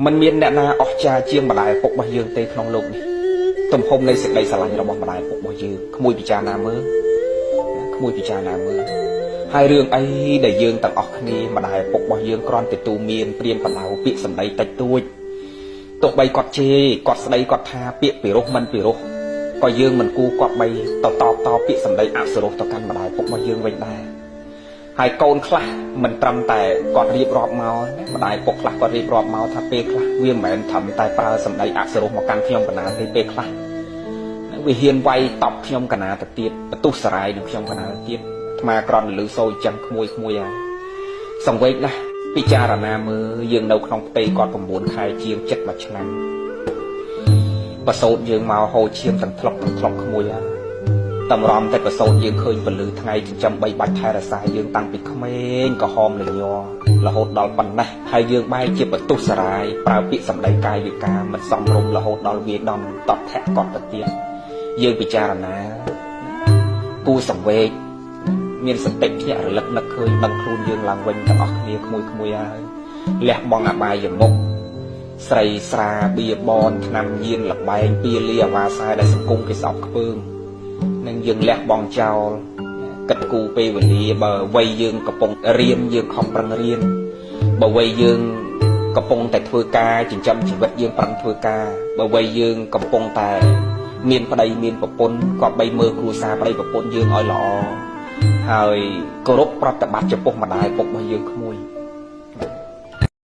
มันមានអ្នកណាអស្ចារ្យជាងម្ដាយឪពុករបស់យើងទេក្នុងលោកនេះទំហំនៃសេចក្តីស្រឡាញ់របស់ម្ដាយឪពុករបស់យើងក្មួយពិចារណាមើលក្មួយពិចារណាមើលហើយរឿងអីដែលយើងទាំងអស់គ្នាម្ដាយឪពុករបស់យើងគ្រាន់តែទូមានព្រាមបណ្ដៅពាក្យសម្ដីតិចតួចទោះបីគាត់ជេរគាត់ស្ដីគាត់ថាពាក្យពីរោះមិនពីរោះក៏យើងមិនគួរគាត់បីតពាក្យសម្ដីអសុរោះទៅកាន់ម្ដាយឪពុករបស់យើងវិញដែរហើយកូនខ្លះមិនត្រឹមតែគាត់រៀបរាប់មកម្ដាយឪពុកខ្លះគាត់រៀបរាប់មកថាពេលខ្លះវាមិនមែនត្រឹមតែប្រើសម្ដីអសុរោះមកកាន់ខ្ញុំកណាទេពេលខ្លះវាហ៊ានវាយតប់ខ្ញុំកណាទៅទៀតបន្ទុះសារាយនឹងខ្ញុំកណាទៅទៀតអាត្មាក្រំលឺសូរចឹងក្មួយហើយសង្វេគណាស់ពិចារណាមើលយើងនៅក្នុងផ្ទៃគាត់9ខែជាងចិត្តមួយឆ្នាំប្រសូតយើងមកហូរឈាមទាំងធ្លុកក្មួយហើយតម្រាំតែប្រសូតយើងឃើញពលឺថ្ងៃចិញ្ចឹម3បាច់ថែរក្សាយើងតាំងពីក្មេងក៏ហមលញ័ររហូតដល់ប៉ុណ្ណេះហើយយើងបែរជាបន្ទុះសារាយប្រើពាក្យសម្ដីកាយវិការមិនសមរម្យរហូតដល់វាដំតត់ធាក់គាត់ទៅទៀតយើងពិចារណាគូសង្វេគមានសតិភ្ញាក់រលឹកនឹកឃើញដឹងខ្លួនយើងឡើងវិញទាំងអស់គ្នាក្មួយហើយលះបង់អបាយមុខស្រីស្រាបៀបនឆ្នាំញៀនលបែងពៀលីអាវ៉ាសាយដែលសង្គមគេស្អប់ខ្ពើមនឹងយើងលះបង់ចោលគិតគូពេលវេលាបើវ័យយើងកំពុងរៀនយើងខំប្រឹងរៀនបើវ័យយើងកំពុងតែធ្វើការចិញ្ចឹមជីវិតយើងប្រឹងធ្វើការបើវ័យយើងកំពុងតែមានប្តីមានប្រពន្ធក៏បីមើលគ្រួសារប្តីប្រពន្ធយើងឲ្យល្អហើយគោរពប្រតិបត្តិចំពោះម្ដាយឪពុករបស់យើងក្មួយ